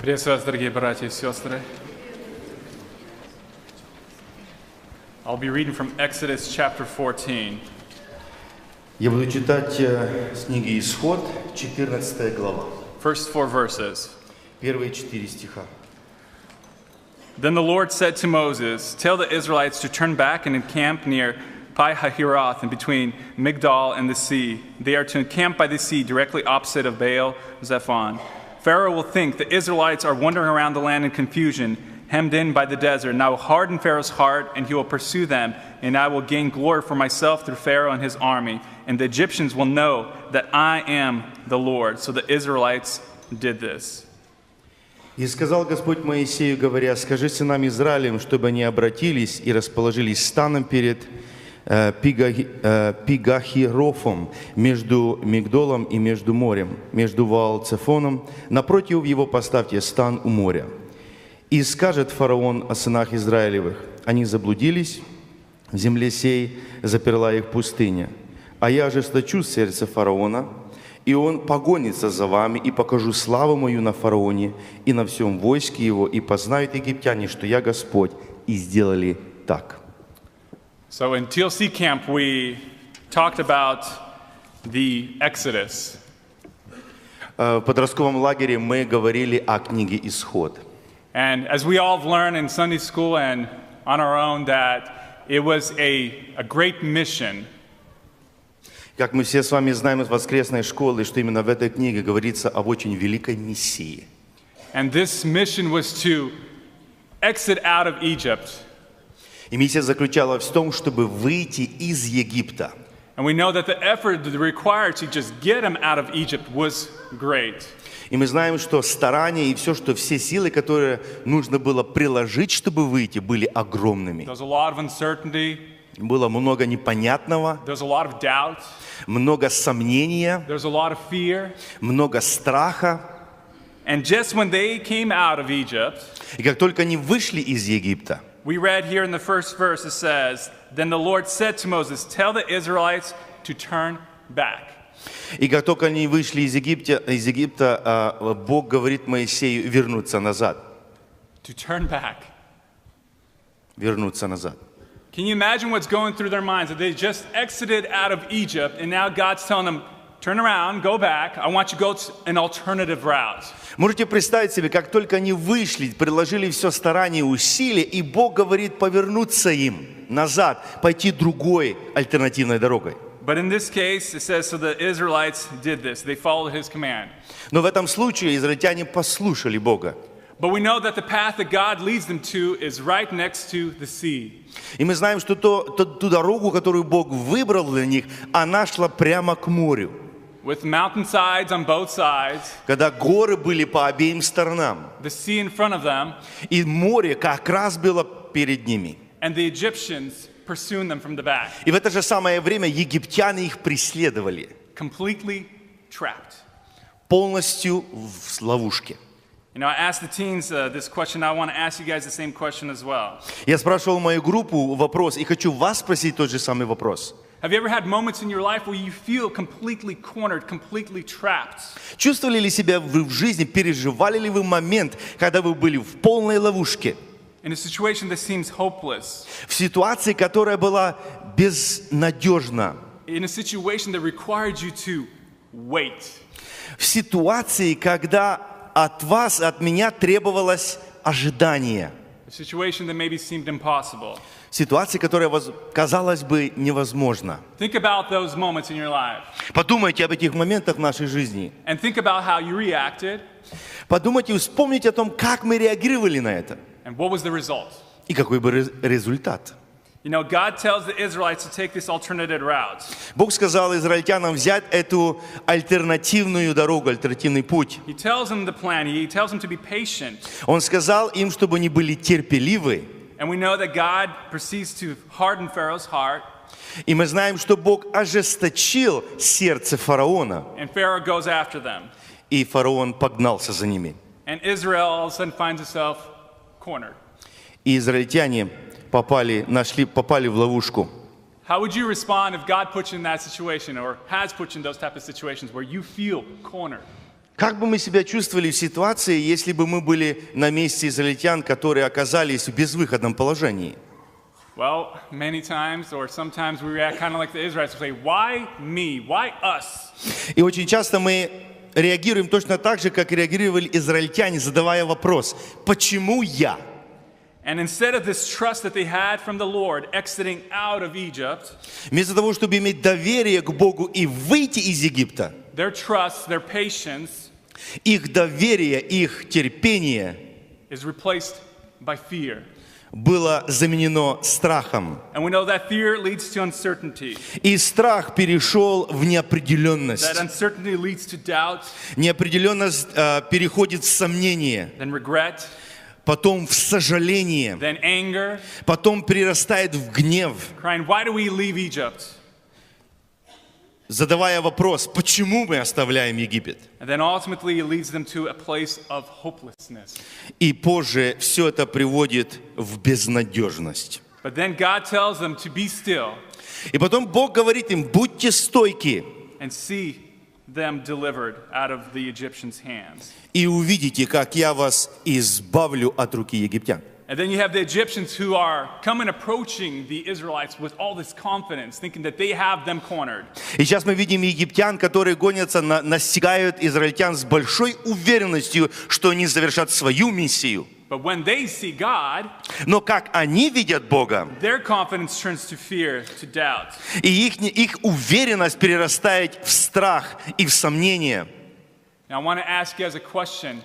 Приветствую вас, дорогие братья и сестры. I'll be reading from Exodus chapter 14. Я буду читать с книги Исход, 14 глава. First 4 verses. Первые 4 стиха. Then the Lord said to Moses, "Tell the Israelites to turn back and encamp near Pi-hahiroth and between Migdal and the sea. They are to encamp by the sea directly opposite of Baal-zephon. Pharaoh will think the Israelites are wandering around the land in confusion, hemmed in by the desert. And I will harden Pharaoh's heart, and he will pursue them, and I will gain glory for myself through Pharaoh and his army. And the Egyptians will know that I am the Lord." So the Israelites did this. «И сказал Господь Моисею, говоря, скажи сынам Израилем, чтобы они обратились и расположились станом перед Пигахирофом, между Мигдолом и между морем, между Ваал-Цефоном, напротив его поставьте стан у моря. И скажет фараон о сынах Израилевых, они заблудились в земле сей, заперла их пустыня. А я ожесточу сердце фараона, и он погонится за вами, и покажу славу мою на фараоне и на всем войске его, и познают египтяне, что я Господь». И сделали так. So in TLC camp, we talked about the Exodus. В подростковом лагере мы говорили о книге «Исход». And as we all have learned in Sunday school and on our own, that it was a great mission. Как мы все с вами знаем из воскресной школы, что именно в этой книге говорится об очень великой миссии. And this mission was to exit out of Egypt. И миссия заключалась в том, чтобы выйти из Египта. And we know that the effort required to just get them out of Egypt was great. И мы знаем, что старания и все силы, которые нужно было приложить, чтобы выйти, были огромными. There was a lot of uncertainty. Было много непонятного, There was a lot of doubt. много сомнения, There was a lot of fear. много страха. And just when they came out of Egypt, И как только они вышли из Египта, we read here in the first verse, it says, "Then the Lord said to Moses, tell the Israelites to turn back." и как только они вышли из Египта, Бог говорит Моисею вернуться назад. To turn back. Вернуться назад. Can you imagine what's going through their minds? That they just exited out of Egypt, and now God's telling them, turn around, go back. I want you to go an alternative route. Можете представить себе, как только они вышли, приложили все старание и усилия, и Бог говорит повернуться им назад, пойти другой альтернативной дорогой. But in this case, it says, so the Israelites did this. They followed his command. Но в этом случае израильтяне послушали Бога. But we know that the path that God leads them to is right next to the sea. И мы знаем, что ту дорогу, которую Бог выбрал для них, она шла прямо к морю. With mountainsides on both sides, Когда горы были по обеим сторонам, the sea in front of them, и море как раз было перед ними. and the Egyptians pursuing them from the back, И в это же самое время египтяне их преследовали, completely trapped. полностью в ловушке. You know, I asked the teens this question. I want to ask you guys the same question as well. Я спрашивал мою группу вопрос, и хочу вас спросить тот же самый вопрос. Have you ever had moments in your life where you feel completely cornered, completely trapped? Чувствовали ли себя вы в жизни, переживали ли вы момент, когда вы были в полной ловушке? In a situation that seems hopeless, В ситуации, которая была безнадежна? in a situation that required you to wait, В ситуации, когда от вас, от меня требовалось ожидание? a situation that maybe seemed impossible. Ситуация, которая казалась бы невозможна. Think about those moments in your life, Подумайте об этих моментах в нашей жизни. and think about how you reacted, Подумайте и вспомните о том, как мы реагировали на это. and what was the result. И какой бы результат. You know, God tells the Israelites to take this alternative route. Бог сказал израильтянам взять эту альтернативную дорогу, альтернативный путь. He tells them the plan. He tells them to be patient. Он сказал им, чтобы они были терпеливы. And we know that God proceeds to harden Pharaoh's heart, И мы знаем, что Бог ожесточил сердце фараона. and Pharaoh goes after them. И фараон погнался за ними. And Israel all of a sudden finds itself cornered. И израильтяне попали в ловушку. How would you respond if God put you in that situation or has put you in those type of situations where you feel cornered? Как бы мы себя чувствовали в ситуации, если бы мы были на месте израильтян, которые оказались в безвыходном положении? Well, many times or sometimes we react kind of like the Israelites. We say, why me? Why us? И очень часто мы реагируем точно так же, как реагировали израильтяне, задавая вопрос, почему я? And instead of this trust that they had from the Lord exiting out of Egypt, Вместо того, чтобы иметь доверие к Богу и выйти из Египта, their trust, their patience их доверие, их терпение is replaced by fear. было заменено страхом. And we know that fear leads to uncertainty. И страх перешел в неопределенность. That uncertainty leads to doubt, Неопределенность переходит в сомнение, then regret, потом в сожаление, then anger, потом перерастает в гнев, crying, why do we leave Egypt? задавая вопрос, почему мы оставляем Египет? And then ultimately it leads them to a place of hopelessness. И позже все это приводит в безнадежность. But then God tells them to be still И потом Бог говорит им, будьте стойки and see them delivered out of the Egyptians' hands. и увидите, как я вас избавлю от руки египтян. And then you have the Egyptians who are coming approaching the Israelites with all this confidence, thinking that they have them cornered. И сейчас мы видим египтян, которые гонятся, настигают израильтян с большой уверенностью, что они завершат свою миссию. But when they see God, Но как они видят Бога, their confidence turns to fear, to doubt. и их уверенность перерастает в страх и в сомнение. Now I want to ask you as a question.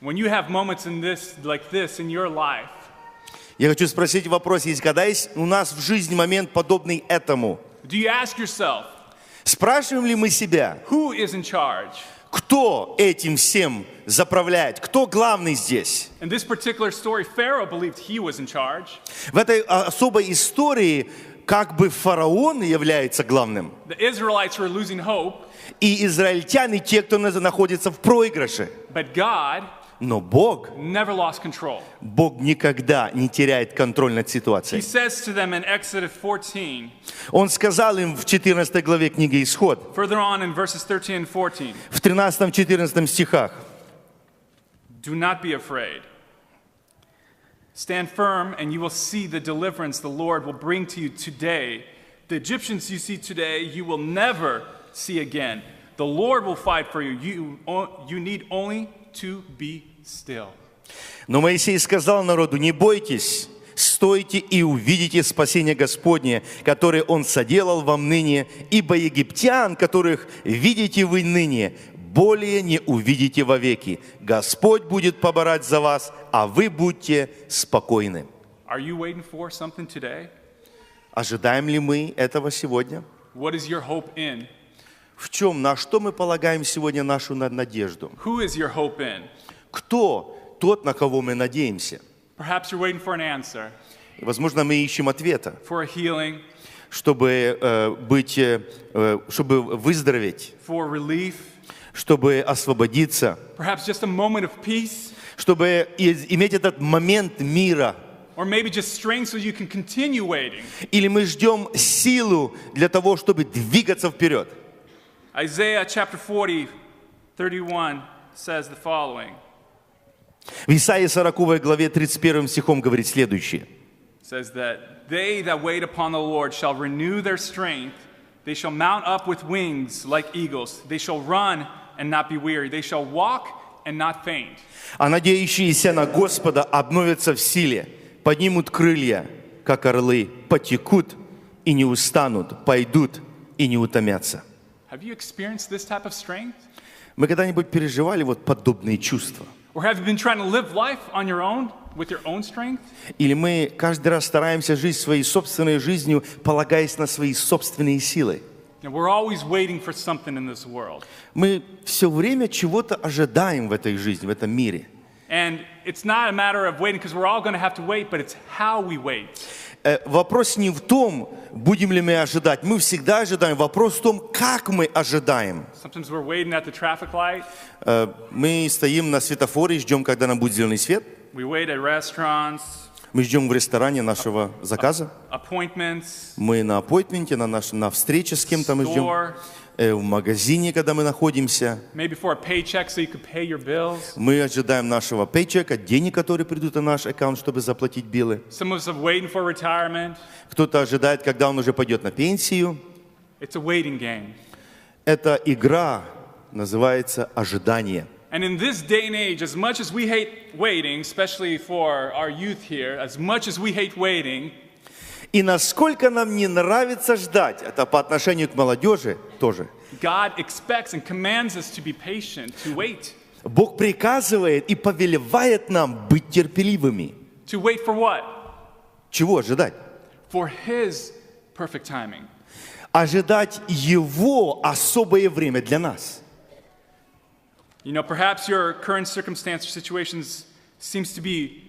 When you have moments in this, like this in your life, Я хочу спросить вопрос, есть когда есть у нас в жизни момент, подобный этому? do you ask yourself, Спрашиваем ли мы себя, who is in charge? кто этим всем заправляет, кто главный здесь? In this particular story, Pharaoh believed he was in charge. В этой особой истории как бы фараон является главным, The Israelites were losing hope, и израильтяне те, кто находится в проигрыше. but God Но Бог never lost control. никогда не теряет контроль над He ситуацией. says to them in Exodus 14, Он сказал им в 14 главе книги Исход, further on in verses 13 and 14, в 13-14 стихах, do not be afraid. Stand firm, and you will see the deliverance the Lord will bring to you today. The Egyptians you see today, you will never see again. The Lord will fight for you. You need only to be still. Но Моисей сказал народу, не бойтесь, стойте и увидите спасение Господне, которое Он соделал вам ныне, ибо египтян, которых видите вы ныне, более не увидите вовеки. Господь будет поборать за вас, а вы будьте спокойны. Are you waiting for something today? Ожидаем ли мы этого сегодня? What is your hope in? В чем, на что мы полагаем сегодня нашу надежду? Who is your hope in? Кто тот, на кого мы надеемся? Perhaps you're waiting for an answer, И, возможно, мы ищем ответа, for a healing, чтобы выздороветь, for relief, чтобы освободиться, perhaps just a moment of peace, чтобы иметь этот момент мира. or maybe just strength so you can continue waiting. Или мы ждем силу для того, чтобы двигаться вперед. Isaiah chapter 40, 31 says the following. В Исаии 40 главе 31 стихом говорит следующее. It says that they that wait upon the Lord shall renew their strength. They shall mount up with wings like eagles. They shall run and not be weary. They shall walk and not faint. А надеющиеся на Господа обновятся в силе, поднимут крылья, как орлы, потекут и не устанут, пойдут и не утомятся. Have you experienced this type of strength? Мы когда-нибудь переживали вот подобные чувства? Or have you been trying to live life on your own with your own strength? Или мы каждый раз стараемся жить своей собственной жизнью, полагаясь на свои собственные силы? And we're always waiting for something in this world. Мы все время чего-то ожидаем в этой жизни, в этом мире. And it's not a matter of waiting because we're all going to have to wait, but it's how we wait. Вопрос не в том, будем ли мы ожидать. Мы всегда ожидаем. Вопрос в том, как мы ожидаем. Sometimes we're waiting at the traffic light. Мы стоим на светофоре и ждем, когда нам будет зеленый свет. We wait at restaurants. Мы ждем в ресторане нашего заказа. appointments, Мы на аппойтменте, на встрече с кем-то мы ждем. store, В магазине, когда мы находимся. maybe for a paycheck so you could pay your bills. Мы ожидаем нашего пейчека, денег, которые придут на наш аккаунт, чтобы заплатить биллы. Some of us are waiting for retirement. Кто-то ожидает, когда он уже пойдет на пенсию. It's a waiting game. Эта игра называется ожидание. And in this day and age, as much as we hate waiting, especially for our youth here, as much as we hate waiting, И насколько нам не нравится ждать, это по отношению к молодежи тоже. God expects and commands us to be patient, to wait. Бог приказывает и повелевает нам быть терпеливыми. To wait for what? Чего ожидать? For His perfect timing. Ожидать Его особое время для нас. You know, perhaps your current circumstance or situations seems to be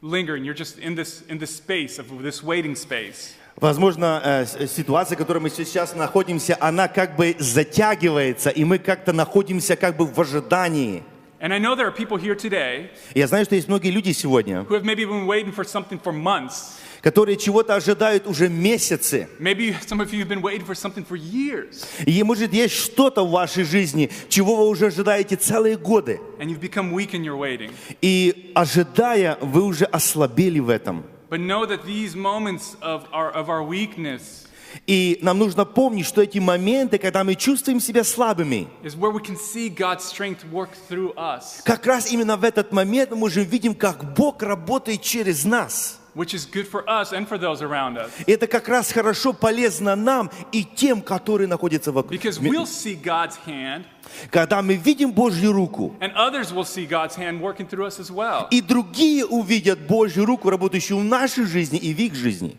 lingering. You're just in this space of this waiting space. Возможно, ситуация, в которой мы сейчас находимся, она как бы затягивается, и мы как-то находимся как бы в ожидании. And I know there are people here today Я знаю, что есть многие люди сегодня, who have maybe been waiting for something for months. которые чего-то ожидают уже месяцы. Maybe some of you have been waiting for something for years. И, может, есть что-то в вашей жизни, чего вы уже ожидаете целые годы. And you've become weak in your waiting. И, ожидая, вы уже ослабели в этом. But know that these moments of our weakness И нам нужно помнить, что эти моменты, когда мы чувствуем себя слабыми, is where we can see God's strength work through us, как раз именно в этот момент мы уже видим, как Бог работает через нас. which is good for us and for those around us. И это как раз хорошо полезно нам и тем, которые находятся вокруг. Because we'll see God's hand, Когда мы видим Божью руку, and others will see God's hand working through us as well. и другие увидят Божью руку, работающую в нашей жизни и в их жизни.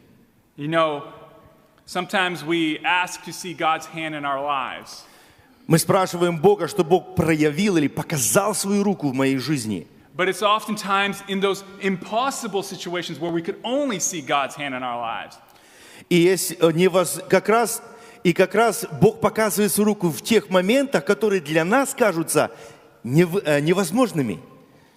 You know, sometimes we ask to see God's hand in our lives. Мы спрашиваем Бога, что Бог проявил или показал свою руку в моей жизни. But it's oftentimes in those impossible situations where we could only see God's hand in our lives. И есть как раз Бог показывает свою руку в тех моментах, которые для нас кажутся невозможными.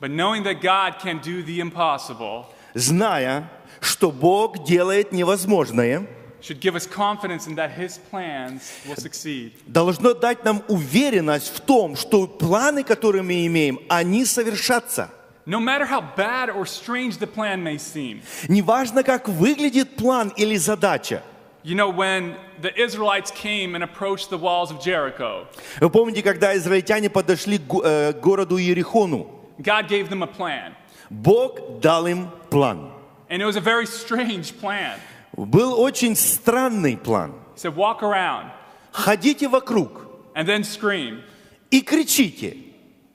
But knowing that God can do the impossible Зная, что Бог делает невозможное, should give us confidence in that His plans will succeed. должно дать нам уверенность в том, что планы, которые мы имеем, они совершатся. No matter how bad or strange the plan may seem. Неважно, как выглядит план или задача. You know, when the Israelites came and approached the walls of Jericho, Вы помните, когда израильтяне подошли к городу Иерихону? God gave them a plan. Бог дал им план. And it was a very strange plan. Был очень странный план. He said, walk around Ходите вокруг and then scream. и кричите.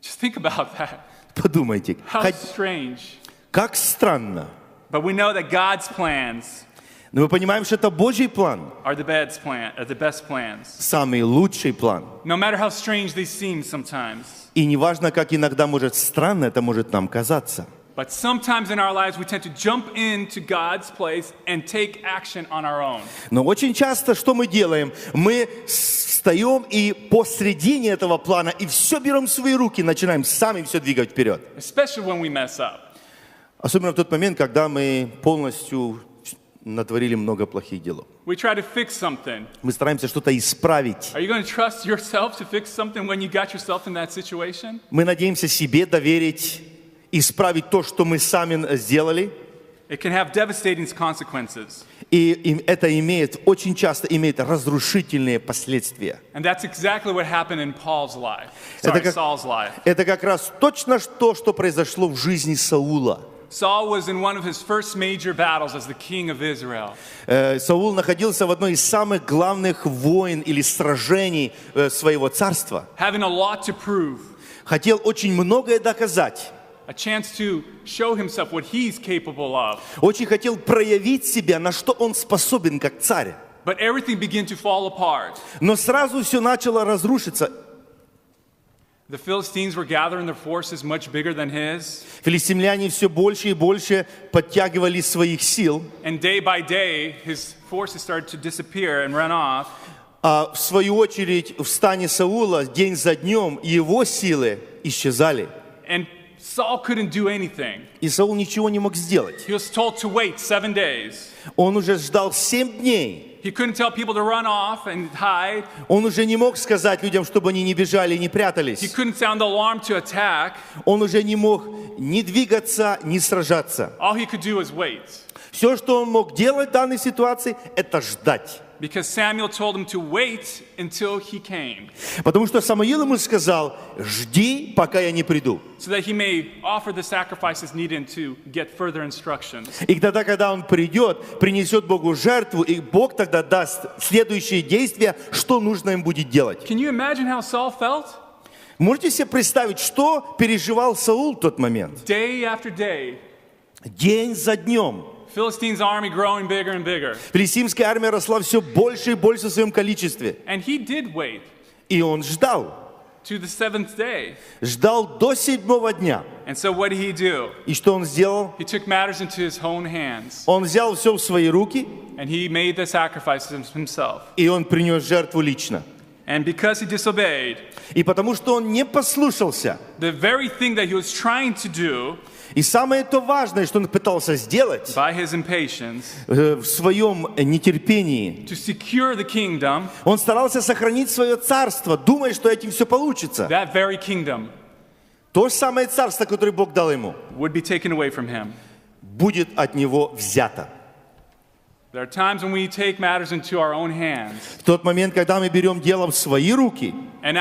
Just think about that. Подумайте, How strange. как странно. But we know that God's plans Но мы понимаем, что это Божий план, are the best plans. самый лучший план. No matter how strange they seem sometimes. И неважно, как иногда может странно это может нам казаться. But sometimes in our lives we tend to jump into God's place and take action on our own. Но очень часто что мы делаем? Мы встаем и посредине этого плана и все берем в свои руки, начинаем сами все двигать вперед. Especially when we mess up. Особенно в тот момент, когда мы полностью натворили много плохих дел. We try to fix something. Мы стараемся что-то исправить. Are you going to trust yourself to fix something when you got yourself in that situation? Мы надеемся себе доверить, исправить то, что мы сами сделали. It can have devastating consequences. И это очень часто имеет разрушительные последствия. And that's exactly what happened in Saul's life. Это как раз точно то, что произошло в жизни Саула. Saul was in one of his first major battles as the king of Israel. Саул находился в одной из самых главных войн или сражений своего царства. Having a lot to prove. Хотел очень многое доказать. A chance to show himself what he's capable of. Очень хотел проявить себя, на что он способен как царь. But everything began to fall apart. Но сразу все начало разрушиться. The Philistines were gathering their forces much bigger than his. Филистимляне все больше и больше подтягивали своих сил. And day by day, his forces started to disappear and run off. А в свою очередь в стане Саула день за днем его силы исчезали. And Saul couldn't do anything. И Саул ничего не мог сделать. He was told to wait 7 days. Он уже ждал 7 дней. He couldn't tell people to run off and hide. Он уже не мог сказать людям, чтобы они не бежали и не He прятались. couldn't sound the alarm to attack. Он уже не мог ни двигаться, ни сражаться. All he could do was wait. Все, что он мог делать в данной ситуации, это ждать. Because Samuel told him to wait until he came, Потому что Самуил ему сказал: жди, пока я не приду. so that he may offer the sacrifices needed to get further instructions. И тогда, когда он придет, принесет Богу жертву, и Бог тогда даст следующие действия, что нужно им будет делать. Can you imagine how Saul felt? Можете себе представить, что переживал Саул в тот момент? Day after day, День за днем. Philistine's army growing bigger and bigger. Филистимская армия росла все больше и больше в своем количестве. And he did wait И он ждал. to the 7th day. Ждал до 7-го дня. And so what did he do? И что он сделал? He took matters into his own hands, Он взял все в свои руки, and he made the sacrifices himself. и он принес жертву лично. And because he disobeyed, И потому что он не послушался, the very thing that he was trying to do и самое то важное, что он пытался сделать by his impatience в своем нетерпении, to secure the kingdom, он старался сохранить свое царство, думая, что этим все получится. that very kingdom То же самое царство, которое Бог дал ему, would be taken away from him. будет от него взято. There are times when we take matters into our own hands, В тот момент, когда мы берем дело в свои руки, and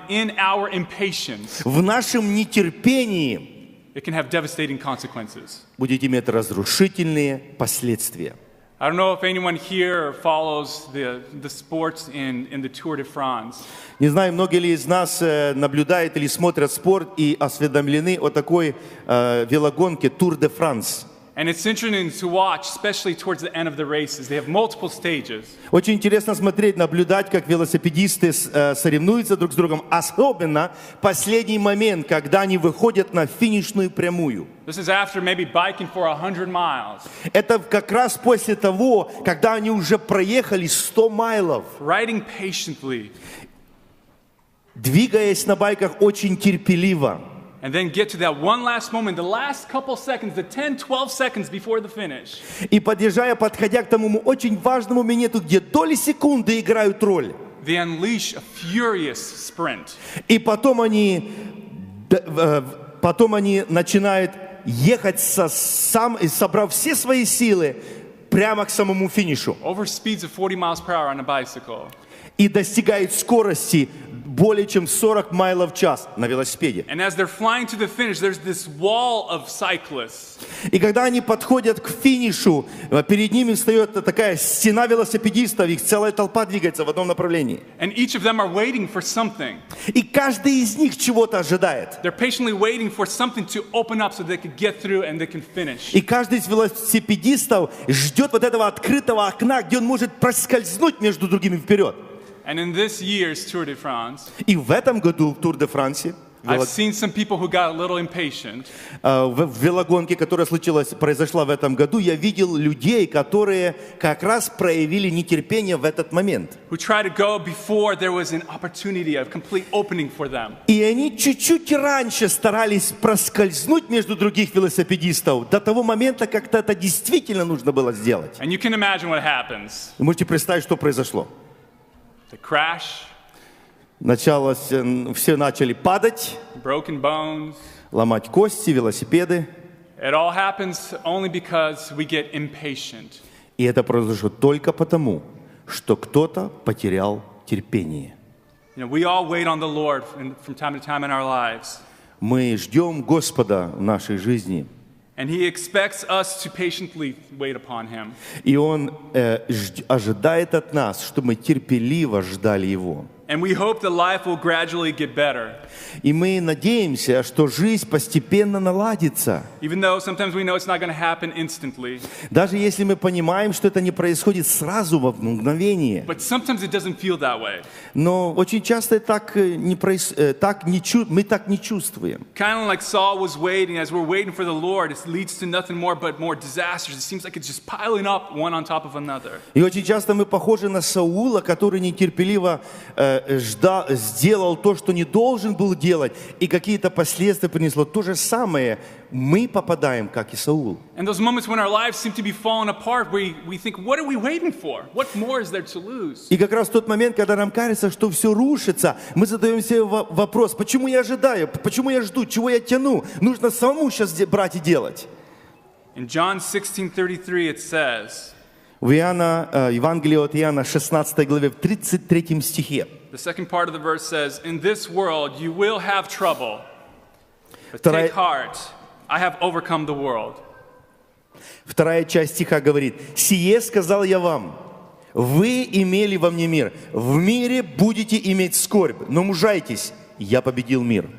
in our impatience, в нашем нетерпении it can have devastating consequences. будет иметь разрушительные последствия. I don't know if anyone here follows the sports in the Tour de France. Не знаю, многие ли из нас наблюдают или смотрят спорт и осведомлены о такой велогонке Тур де Франс. And it's interesting to watch, especially towards the end of the races. They have multiple stages. Очень интересно смотреть, наблюдать, как велосипедисты соревнуются друг с другом, особенно последний момент, когда они выходят на финишную прямую. This is after maybe biking for 100 miles, Это как раз после того, когда они уже проехали 100 майлов, riding patiently, двигаясь на байках очень терпеливо. and then get to that one last moment, the last couple seconds, the 10, 12 seconds before the finish. И подходя к тому очень важному моменту, где доли секунды играют роль. They unleash a furious sprint. И потом они начинают ехать собрав все свои силы прямо к самому финишу. Over speeds of 40 miles per hour on a bicycle. И достигают скорости более чем 40 майлов в час на велосипеде. And as they're flying to the finish, there's this wall of cyclists. И когда они подходят к финишу, перед ними встает такая стена велосипедистов, их целая толпа двигается в одном направлении. And each of them are waiting for something. И каждый из них чего-то ожидает. They're patiently waiting for something to open up so they can get through and they can finish. И каждый из велосипедистов ждет вот этого открытого окна, где он может проскользнуть между другими вперед. And in this year's Tour de France, И в этом году в Тур де Франсе, I've seen some people who got a little impatient. в велогонке, которая произошла в этом году, я видел людей, которые как раз проявили нетерпение в этот момент. Who tried to go before there was an opportunity, a complete opening for them. И они чуть-чуть раньше старались проскользнуть между других велосипедистов до того момента, как-то это действительно нужно было сделать. And you can imagine what happens. Вы можете представить, что произошло. The crash, Все начали падать, broken bones. ломать кости, велосипеды. It all happens only because we get impatient. И это произошло только потому, что кто-то потерял терпение. You know, we all wait on the Lord from time to time in our lives. Мы ждем Господа в нашей жизни. And He expects us to patiently wait upon Him. И Он ожидает от нас, чтобы мы терпеливо ждали Его. And we hope that life will gradually get better. И мы надеемся, что жизнь постепенно наладится. Even though sometimes we know it's not going to happen instantly. Даже если мы понимаем, что это не происходит сразу во мгновение. But sometimes it doesn't feel that way. Но очень часто мы так не чувствуем. Kind of like Saul was waiting, as we're waiting for the Lord, it leads to nothing more but more disasters. It seems like it's just piling up one on top of another. И очень часто мы похожи на Саула, который нетерпеливо сделал то, что не должен был делать, и какие-то последствия принесло, то же самое мы попадаем, как и Саул. And those moments when our lives seem to be falling apart, we think, what are we waiting for? What more is there to lose? И как раз в тот момент, когда нам кажется, что все рушится, мы задаем себе вопрос, почему я ожидаю, почему я жду, чего я тяну? Нужно самому сейчас брать и делать. In John 16:33 it says, В Евангелии от Иоанна, 16 главе, в 33 стихе. the second part of the verse says, in this world you will have trouble, but Вторая- take heart, I have overcome the world. Вторая часть стиха говорит, «Сие сказал я вам, вы имели во мне мир, в мире будете иметь скорбь, но мужайтесь, я победил мир».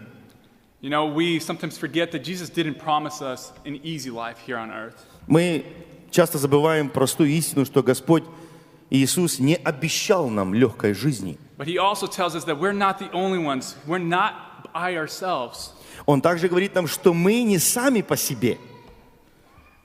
You know, we sometimes forget that Jesus didn't promise us an easy life here on earth. Мы часто забываем простую истину, что Господь Иисус не обещал нам легкой жизни. But he also tells us that we're not the only ones. We're not by ourselves. Он также говорит нам, что мы не сами по себе.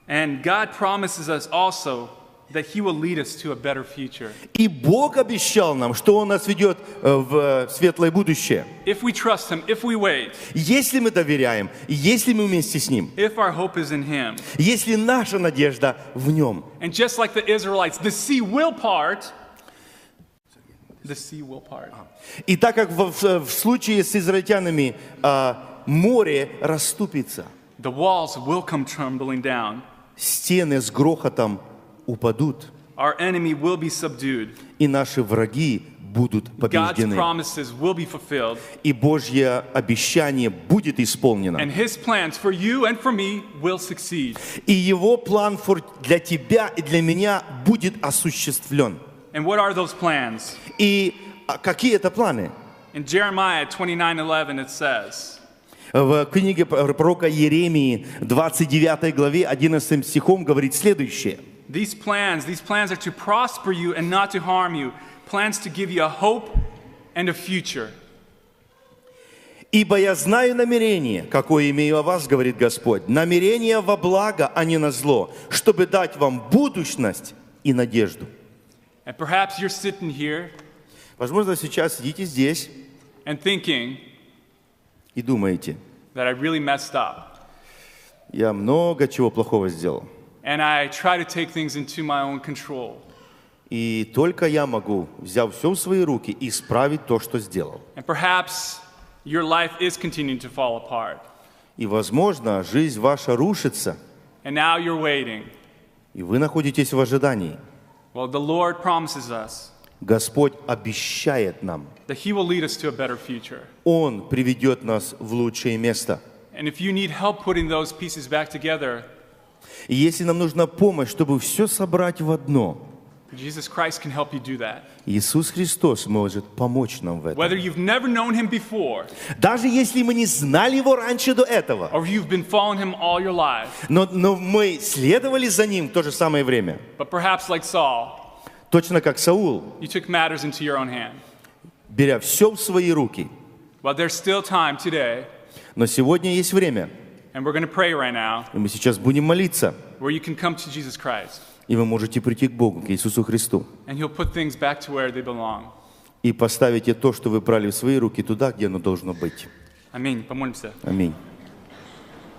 And God promises us also that he will lead us to a better future. И Бог обещал нам, что Он нас ведет в светлое будущее. If we trust him, if we wait, Если мы доверяем, если мы вместе с Ним, if our hope is in him. если наша надежда в Нем. And just like the Israelites, the sea will part. The sea will part. И так как в случае с израильтянами море расступится, The walls will come tumbling down. стены с грохотом упадут, Our enemy will be subdued. и наши враги будут God's побеждены. promises will be fulfilled. И Божье обещание будет исполнено. And his plans for you and for me will succeed. И Его план для тебя и для меня будет осуществлен. And what are those plans? И какие это планы? In Jeremiah 29:11 it says, В книге пророка Иеремии, 29 главе, 11 стихом говорит следующее. These plans are to prosper you and not to harm you, plans to give you a hope and a future. «Ибо я знаю намерение, какое имею о вас, говорит Господь, намерение во благо, а не на зло, чтобы дать вам будущность и надежду». And perhaps you're sitting here Возможно, сейчас сидите здесь and thinking и думаете, that I really messed up. я много чего плохого сделал. And I try to take things into my own control. И только я могу, взяв все в свои руки, исправить то, что сделал. And perhaps your life is continuing to fall apart. И, возможно, жизнь ваша рушится, And now you're waiting. и вы находитесь в ожидании. Well, the Lord promises us Господь обещает нам, that he will lead us to a better future. Он приведет нас в лучшее место. And if you need help putting those pieces back together, И если нам нужна помощь, чтобы все собрать в одно, Jesus Christ can help you do that. Иисус Христос может помочь нам в Whether этом. you've never known him before Даже если мы не знали Его раньше до этого, or you've been following him all your life, но мы следовали за Ним в то же самое время, but perhaps like Saul, точно как Саул, you took matters into your own hand. беря все в свои руки. Well, there's still time today, Но сегодня есть время, and we're going to pray right now, и мы сейчас будем молиться, where you can come to Jesus Christ, и вы можете прийти к Богу, к Иисусу Христу, and he'll put things back to where they belong. и поставите то, что вы брали в свои руки, туда, где оно должно быть. Аминь. Помолимся. Аминь.